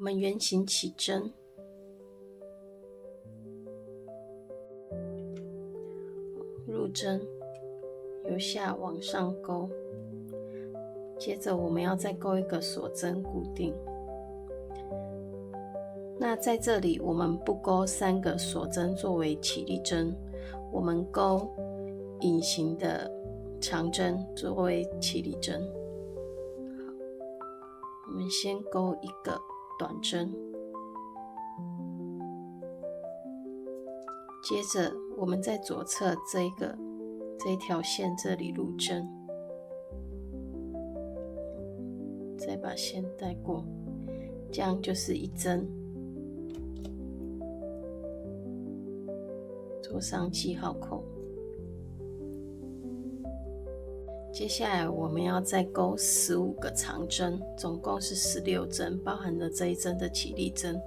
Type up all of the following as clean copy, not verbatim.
我们圆形起针，入针，由下往上勾，接着我们要再勾一个锁针固定。那在这里我们不勾3个锁针作为起立针，我们勾隐形的长针作为起立针。好，我们先勾一个短针，接着我们在左侧这一条线这里入针，再把线带过，这样就是一针，做上记号扣。接下来我们要再勾15个长针，总共是16针，包含了这一针的起立针。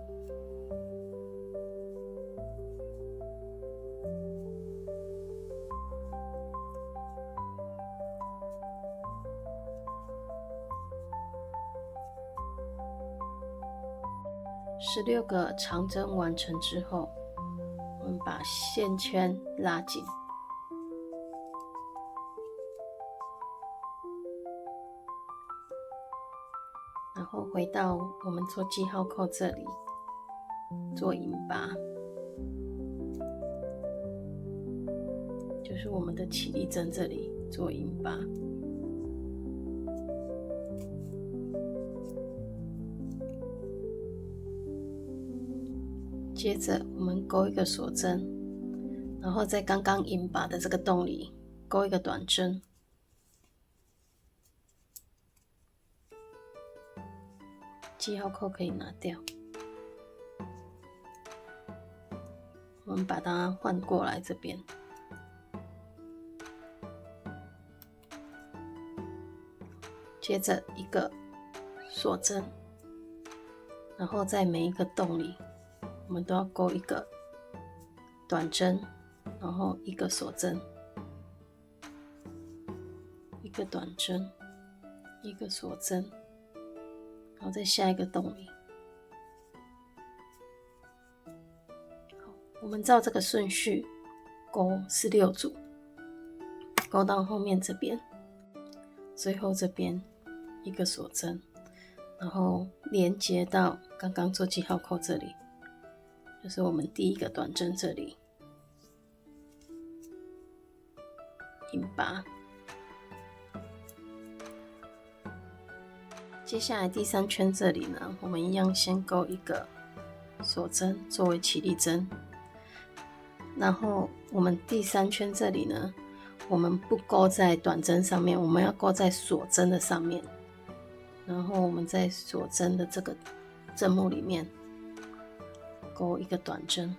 16个长针完成之后，我们把线圈拉紧，然后回到我们做记号扣这里做引拔，就是我们的起立针这里做引拔。接着我们勾一个锁针，然后在刚刚引拔的这个洞里勾一个短针，记号扣可以拿掉，我们把它换过来这边，接着一个锁针，然后在每一个洞里我们都要勾一个短针，然后一个锁针，一个短针，一个锁针，然后在下一个洞里。好，我们照这个顺序勾16组，勾到后面这边，最后这边一个锁针，然后连接到刚刚做记号扣这里，就是我们第一个短针这里引拔。接下来第3圈这里呢，我们一样先勾一个锁针作为起立针，然后我们第3圈这里呢，我们不勾在短针上面，我们要勾在锁针的上面，然后我们在锁针的这个针目里面勾一个短针，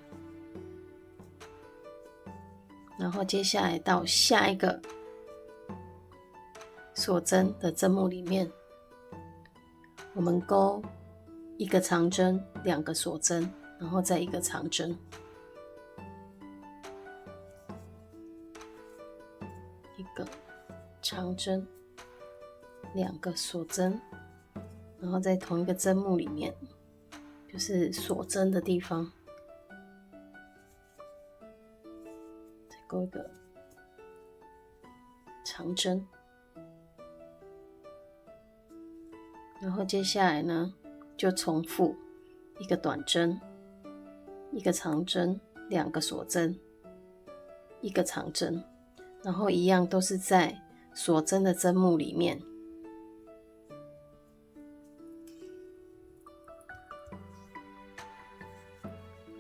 然后接下来到下一个锁针的针目里面，我们勾一个长针，2个锁针，然后再一个长针，一个长针，2个锁针，然后在同一个针目里面，就是锁针的地方，再勾一个长针，然后接下来呢就重复一个短针，一个长针，2个锁针，一个长针，然后一样都是在锁针的针目里面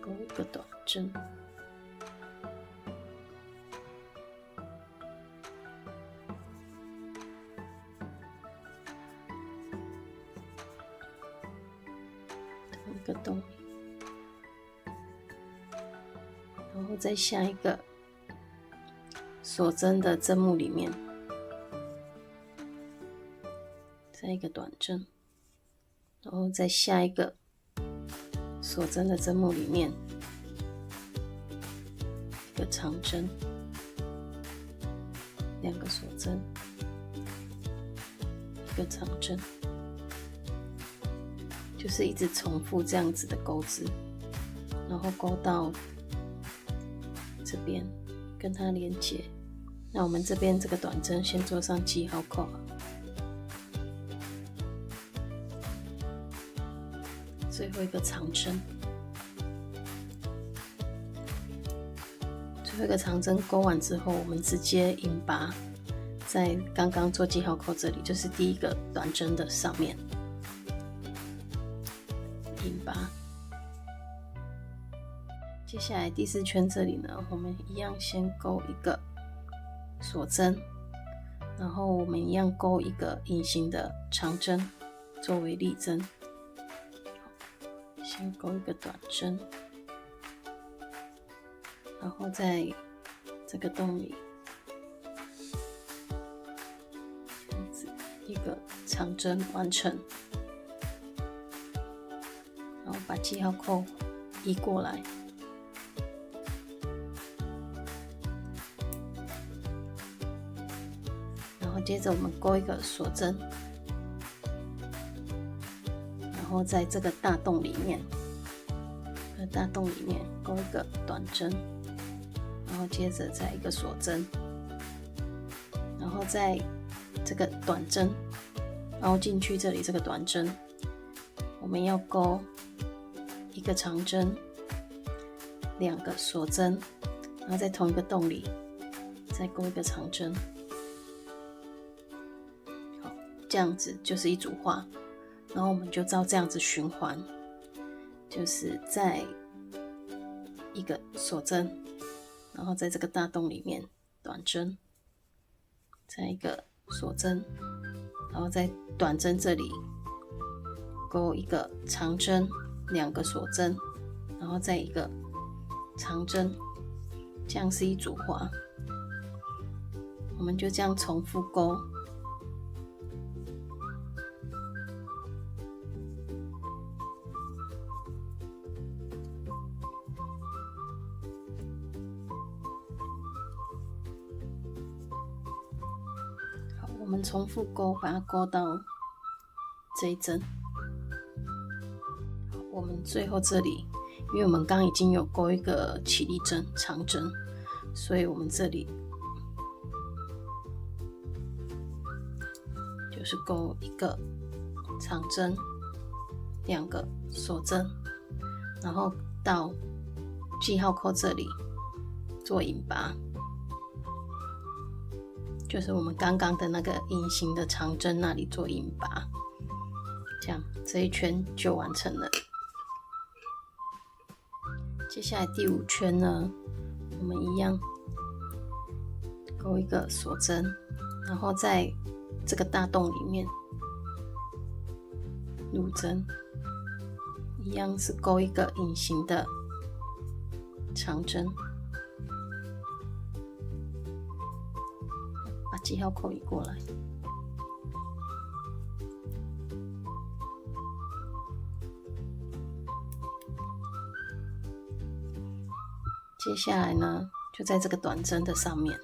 勾一个短针，同一个洞里，然后在下一个锁针的针目里面再一个短针，然后在下一个锁针的针目里面一个长针，2个锁针，一个长针，就是一直重复这样子的钩子，然后钩到这边跟它连接。那我们这边这个短针先做上记号扣，最后一个长针，最后一个长针钩完之后，我们直接引拔在刚刚做记号扣这里，就是第一个短针的上面引拔。接下来第4圈这里呢，我们一样先钩一个锁针，然后我们一样钩一个隐形的长针作为立针。先钩一个短针，然后在这个洞里这样子一个长针完成，然后把记号扣移过来，然后接着我们钩一个锁针，然后在这个大洞里面，钩一个短针，然后接着再一个锁针，然后在这个短针凹进去这里这个短针，我们要钩一个长针，2个锁针，然后在同一个洞里再钩一个长针。好，这样子就是一组花，然后我们就照这样子循环，就是在一个锁针，然后在这个大洞里面短针，再一个锁针，然后在短针这里钩一个长针，2个锁针，然后再一个长针，这样是一组花。我们就这样重复钩。我们重复钩，把它钩到这一针。好，我们最后这里，因为我们刚刚已经有钩一个起立针、长针，所以我们这里就是钩一个长针，2个锁针，然后到记号扣这里做引拔。就是我们刚刚的那个隐形的长针那里做引拔，这样这一圈就完成了。接下来第5圈呢，我们一样钩一个锁针，然后在这个大洞里面入针，一样是钩一个隐形的长针。把记号扣移过来，接下来呢，就在这个短针的上面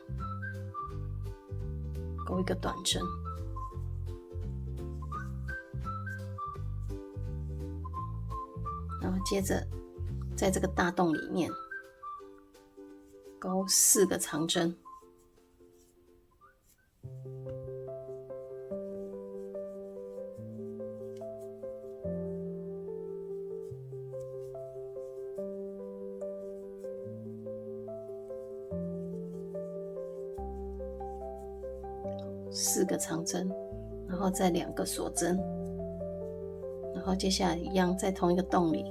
钩一个短针，然后接着在这个大洞里面钩4个长针。4个长针，然后再2个锁针，然后接下来一样在同一个洞里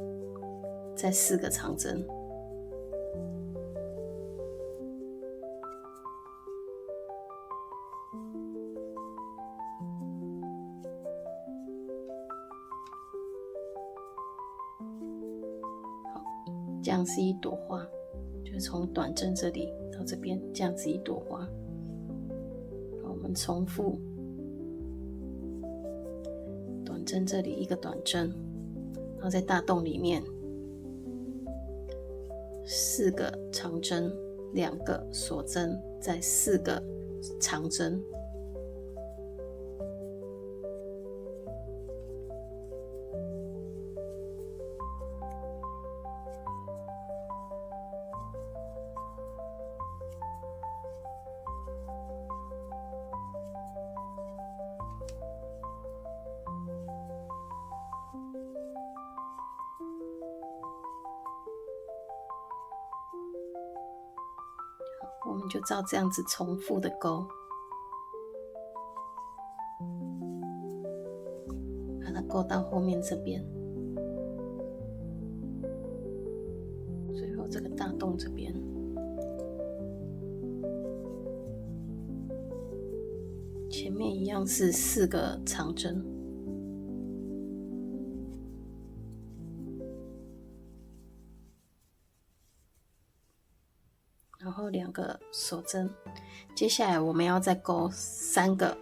再4个长针。好，这样是一朵花，就是从短针这里到这边，这样子一朵花。我们重复短针这里一个短针，然后在大洞里面4个长针，2个锁针，再4个长针。我们就照这样子重复的勾，把它勾到后面这边，最后这个大洞这边，前面一样是4个长针，然后2个锁针。接下来我们要再勾3个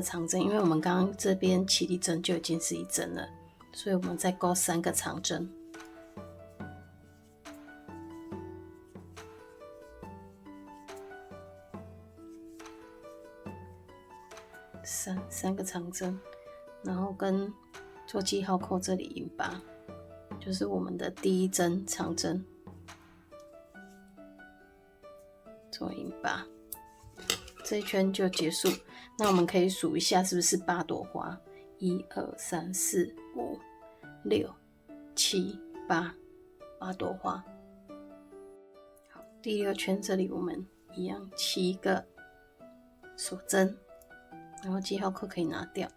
长针，因为我们刚刚这边起立针就已经是1针了，所以我们再勾3个长针。三个长针，然后跟做记号扣这里引拔，就是我们的第1针长针，做引拔，这一圈就结束。那我们可以数一下是不是8朵花？1、2、3、4、5、6、7、8朵花。好，第6圈这里我们一样7个锁针，然后记号扣可以拿掉。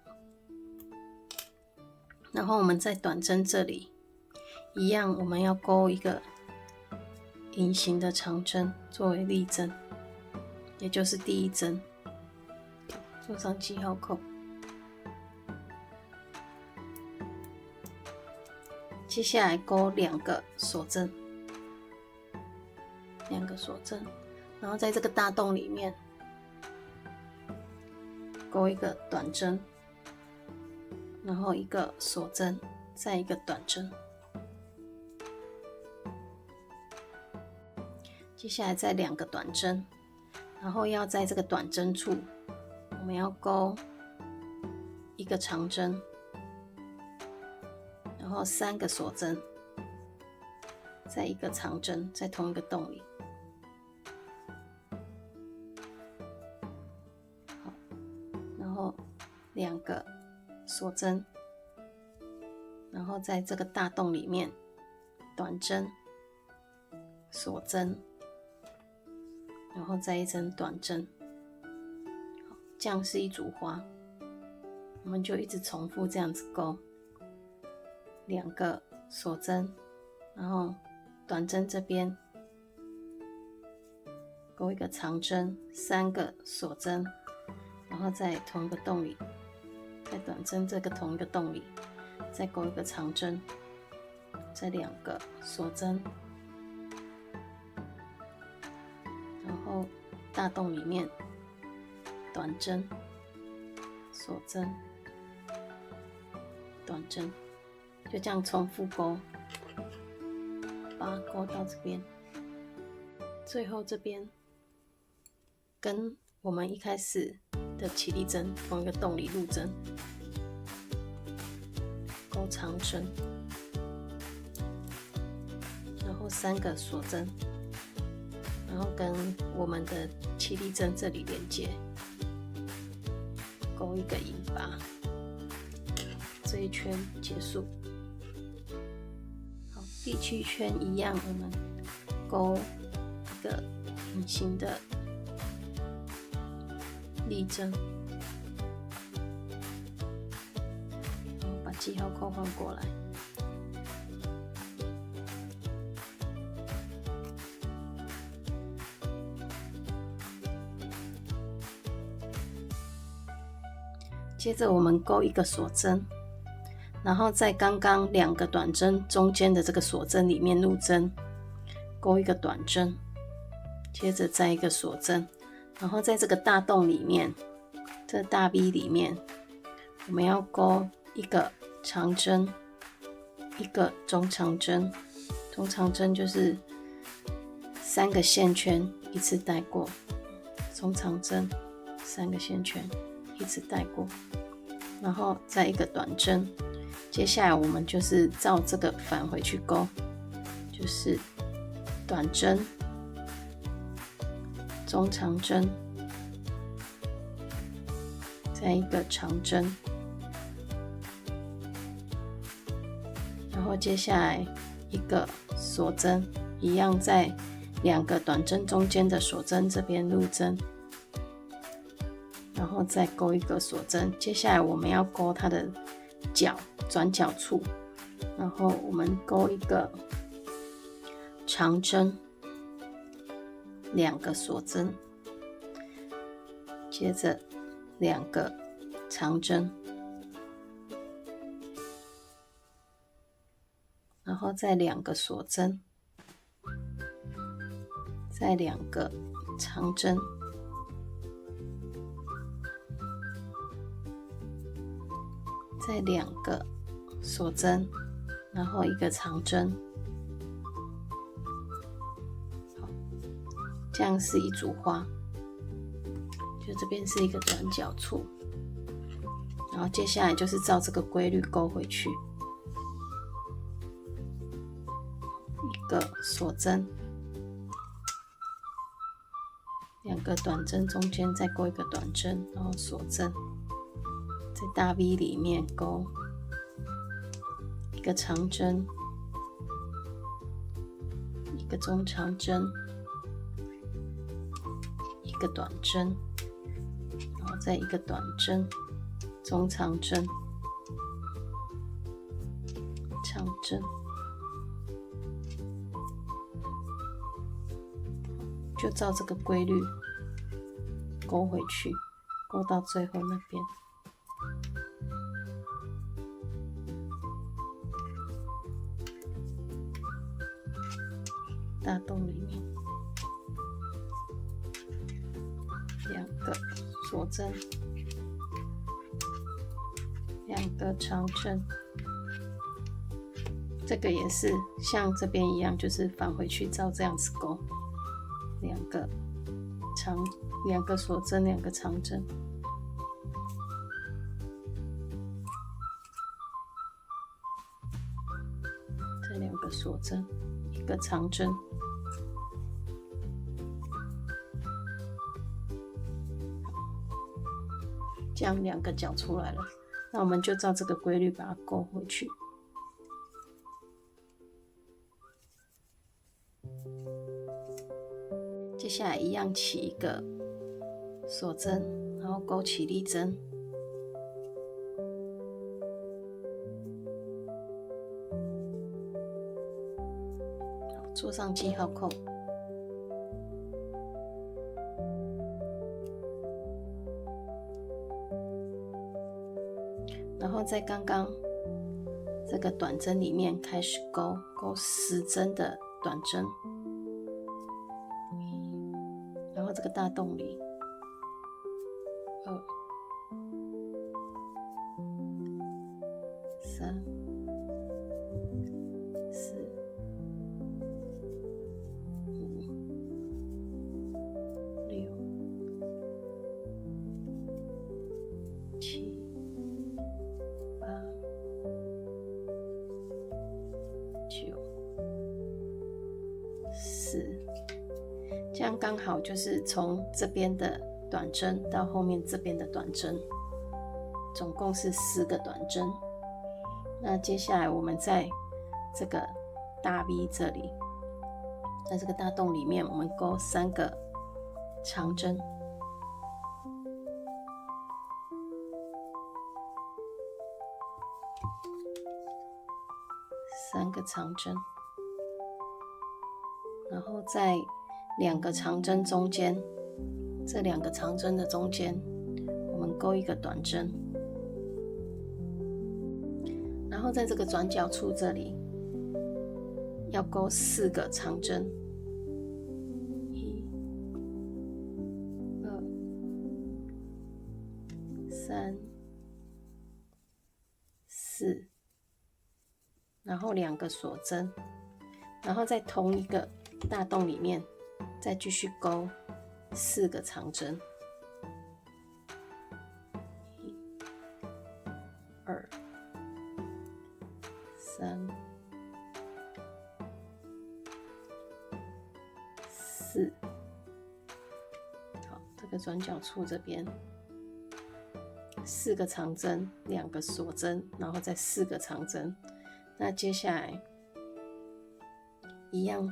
然后我们在短针这里一样，我们要勾一个隐形的长针作为立针，也就是第1针，做上记号扣。接下来勾2个锁针，2个锁针，然后在这个大洞里面勾一个短针，然后1个锁针，再1个短针。接下来再2个短针，然后要在这个短针处，我们要勾1个长针，然后3个锁针，再1个长针，在同一个洞里。好，然后2个锁针，然后在这个大洞里面短针、锁针，然后再1针短针。好，这样是一组花，我们就一直重复这样子勾，2个锁针，然后短针这边勾1个长针，3个锁针，然后在同一个洞里，在短针这个同一个洞里再勾1个长针，再2个锁针，然后大洞里面短针、锁针、短针，就这样重复勾，把它勾到这边。最后这边跟我们一开始的起立针同一个洞里入针，勾长针，然后3个锁针，然后跟我们的起立针这里连接，勾1个引拔，这一圈结束。好，第7圈一样，我们勾一个隐形的立针，然后把记号扣换过来。接着我们勾1个锁针，然后在刚刚2个短针中间的这个锁针里面入针，勾1个短针，接着再1个锁针，然后在这个大洞里面，这大 V 里面，我们要勾1个长针，1个中长针，中长针就是3个线圈一次带过，中长针3个线圈一次带过，然后再1个短针。接下来我们就是照这个返回去勾，就是短针、中长针，再1个长针，然后接下来1个锁针，一样在2个短针中间的锁针这边入针，然后再钩一个锁针。接下来我们要钩它的转角处，然后我们钩一个长针，2个锁针，接着2个长针，然后再2个锁针，再2个长针，再2个锁针，然后1个长针。好，这样是一组花，就这边是一个转角处，然后接下来就是照这个规律钩回去，1个锁针，2个短针中间再钩1个短针，然后锁针，在大 V 里面钩1个长针，1个中长针，1个短针，然后再1个短针，中长针，长针，就照这个规律钩回去，钩到最后那边。大洞里面2个锁针，2个长针，这个也是像这边一样，就是返回去照这样子钩，2个锁针，2个长针，这2个锁针，1个长针。这样2个角出来了，那我们就照这个规律把它钩回去。接下来一样起一个锁针，然后钩起立针，做上记号扣。然后在刚刚这个短针里面开始钩10针的短针，然后这个大洞里2、3、4、5、6、7、8、9、4，这样刚好就是从这边的短针到后面这边的短针，总共是4个短针。那接下来我们在这个大 V 这里，在这个大洞里面，我们钩3个长针，然后在2个长针中间，这2个长针的中间，我们钩1个短针，然后在这个转角处这里要钩4个长针，1、2、3、4，然后2个锁针，然后在同一个大洞里面再继续钩4个长针，1、2、3、4。好，这个转角处这边4个长针，2个锁针，然后再4个长针。那接下来一样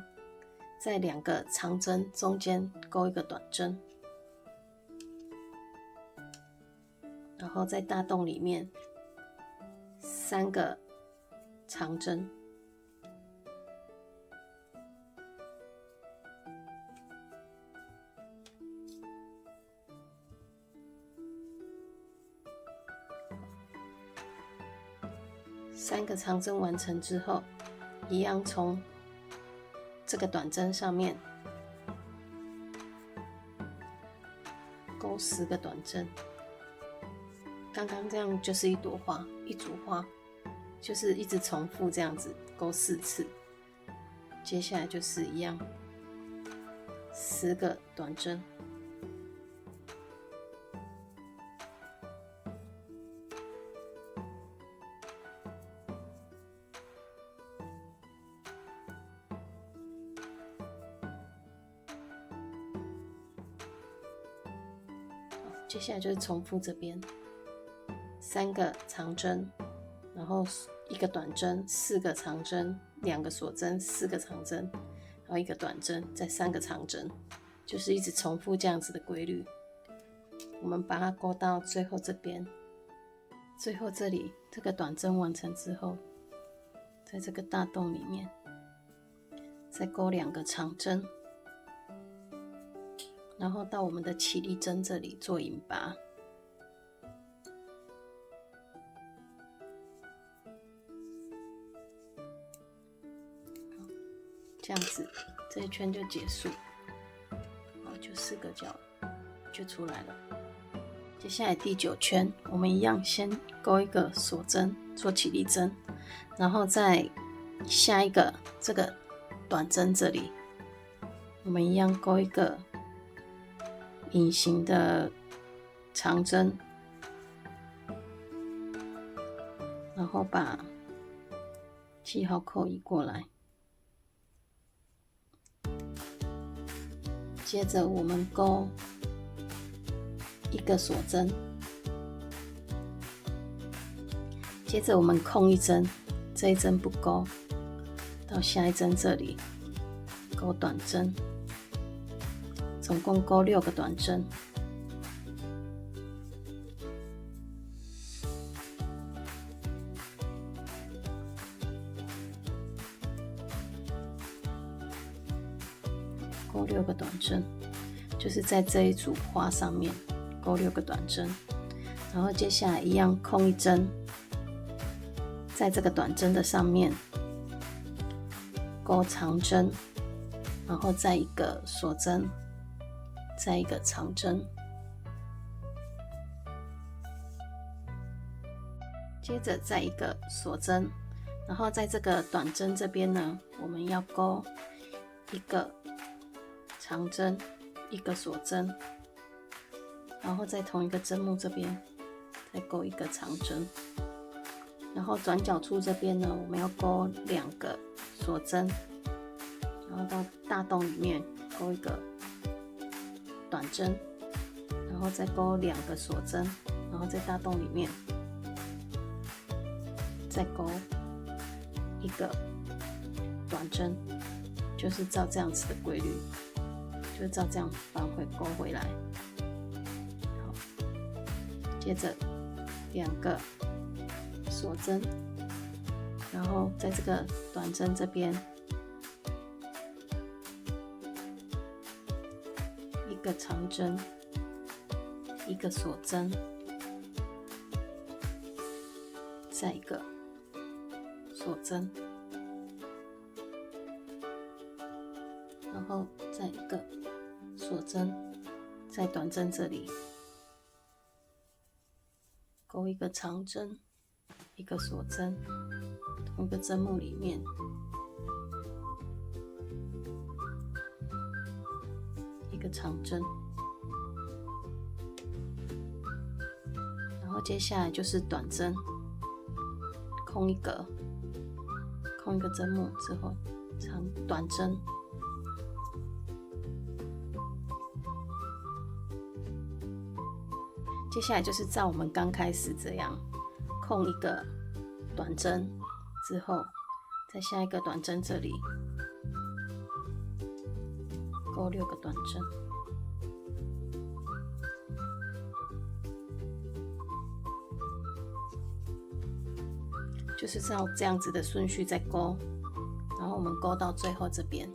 在2个长针中间钩一个短针，然后在大洞里面3个长针，3个长针完成之后，一样从这个短针上面钩10个短针。刚刚这样就是一朵花，一组花，就是一直重复这样子钩4次。接下来就是一样10个短针。接下来就是重复这边3个长针，然后1个短针，4个长针，2个锁针，4个长针，然后1个短针，再3个长针，就是一直重复这样子的规律。我们把它钩到最后这边，最后这里这个短针完成之后，在这个大洞里面再钩2个长针，然后到我们的起立针这里做引拔。这样子，这一圈就结束，好，就4个角就出来了。接下来第9圈，我们一样先钩一个锁针做起立针，然后在下一个这个短针这里，我们一样钩一个隐形的长针，然后把记号扣移过来。接着我们钩1个锁针，接着我们空一针，这一针不钩，到下一针这里钩短针，总共钩6个短针。钩6个短针，就是在这一组花上面钩6个短针，然后接下来一样空一针，在这个短针的上面钩长针，然后再1个锁针，再1个长针，接着再1个锁针，然后在这个短针这边呢，我们要钩1个长针，1个锁针，然后在同一个针目这边再钩1个长针，然后转角处这边呢，我们要钩2个锁针，然后到大洞里面钩1个短针，然后再钩2个锁针，然后在大洞里面再钩1个短针，就是照这样子的规律。就照这样返回钩回来。好，接着2个锁针，然后在这个短针这边1个长针，1个锁针，再1个锁针，然后再1个锁针，在短针这里钩1个长针，1个锁针，同一个针目里面1个长针，然后接下来就是短针，空1格，空1个针目之后短针。接下来就是照我们刚开始这样，空1个短针之后，在下一个短针这里钩6个短针，就是照这样子的顺序再钩，然后我们钩到最后这边。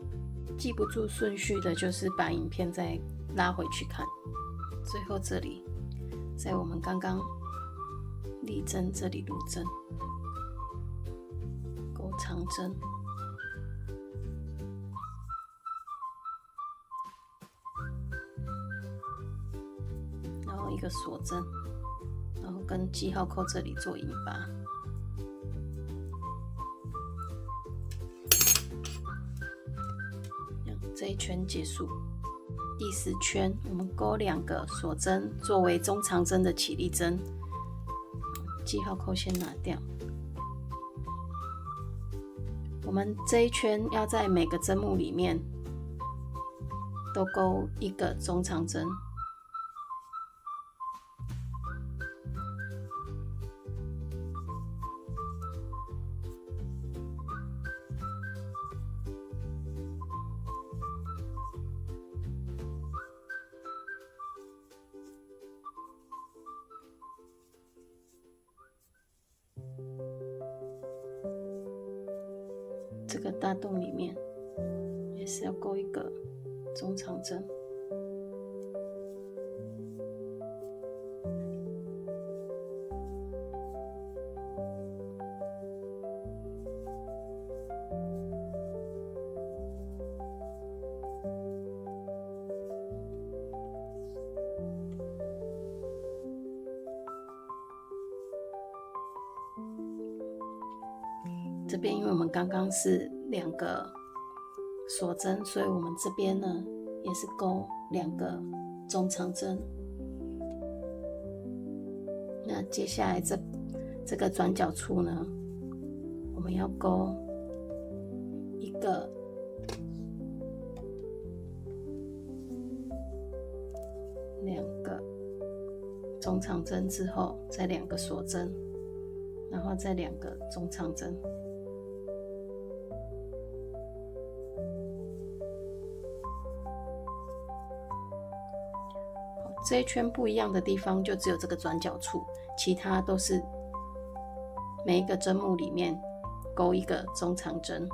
记不住顺序的，就是把影片再拉回去看。最后这里，在我们刚刚立针这里入针，钩长针，然后一个锁针，然后跟记号扣这里做引拔。这一圈结束，第10圈我们钩2个锁针作为中长针的起立针，记号扣先拿掉。我们这一圈要在每个针目里面都钩1个中长针。这个大洞里面也是要钩1个中长针。这边因为我们刚刚是2个锁针，所以我们这边呢也是钩2个中长针。那接下来这个转角处呢，我们要钩1个2个中长针之后，再2个锁针，然后再2个中长针。这一圈不一样的地方就只有这个转角处，其他都是每一个针目里面钩1个中长针。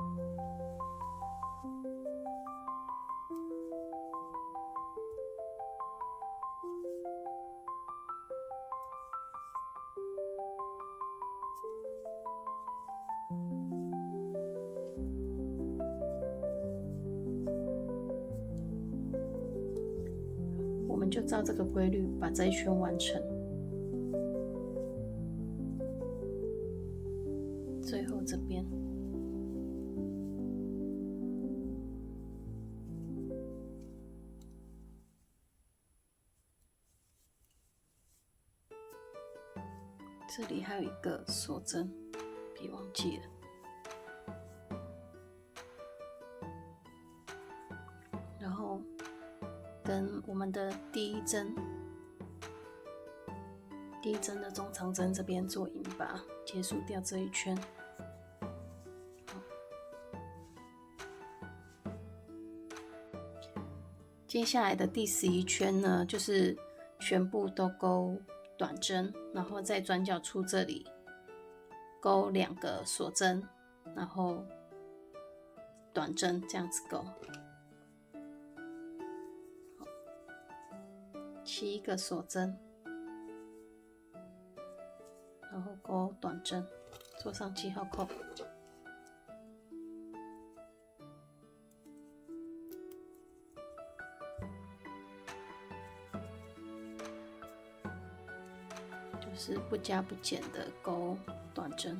我们就照这个规律把这一圈完成。最后这边，这里还有1个锁针，别忘记了。然后跟我们的第一针的中长针这边做引拔，结束掉这一圈。接下来的第11圈呢，就是全部都钩短针，然后在转角处这里钩2个锁针，然后短针这样子钩。起1个锁针，然后钩短针，做上记号扣。就是不加不减的钩短针。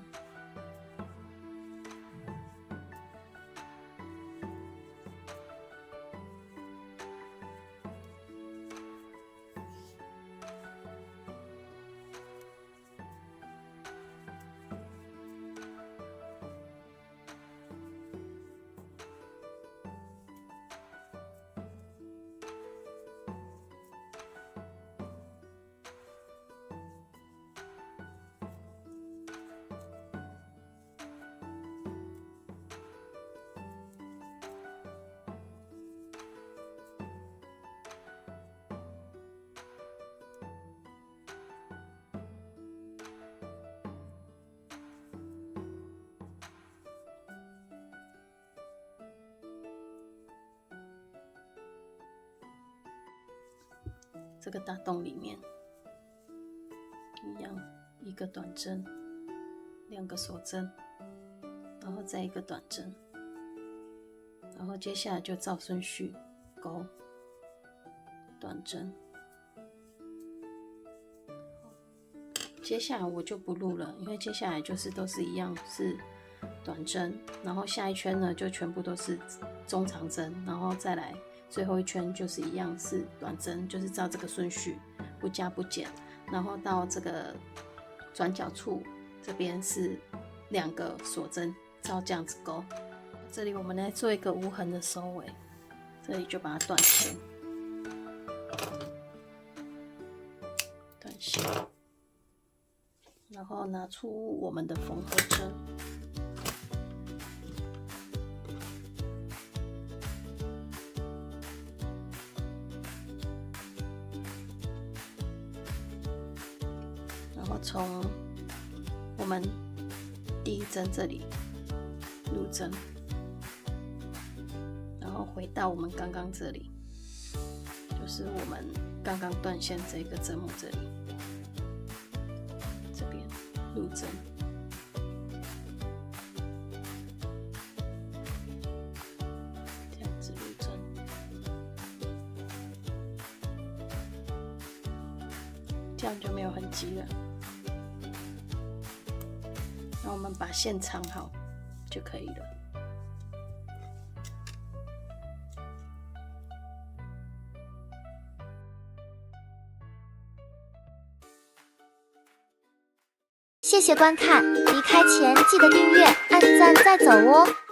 这个大洞里面，一样一个短针，2个锁针，然后再一个短针，然后接下来就照顺序钩短针。接下来我就不录了，因为接下来就是都是一样是短针，然后下一圈呢就全部都是中长针，然后再来最后一圈就是一样是短针，就是照这个顺序不加不减，然后到这个转角处这边是2个锁针，照这样子钩。这里我们来做一个无痕的收尾，这里就把它断线，断线，然后拿出我们的缝合针，然后从我们第一针这里入针，然后回到我们刚刚这里，就是我们刚刚断线这个针目这里，这边入针，这样子入针，这样就没有痕迹了。那我们把线藏好就可以了。谢谢观看，离开前记得订阅、按赞再走哦。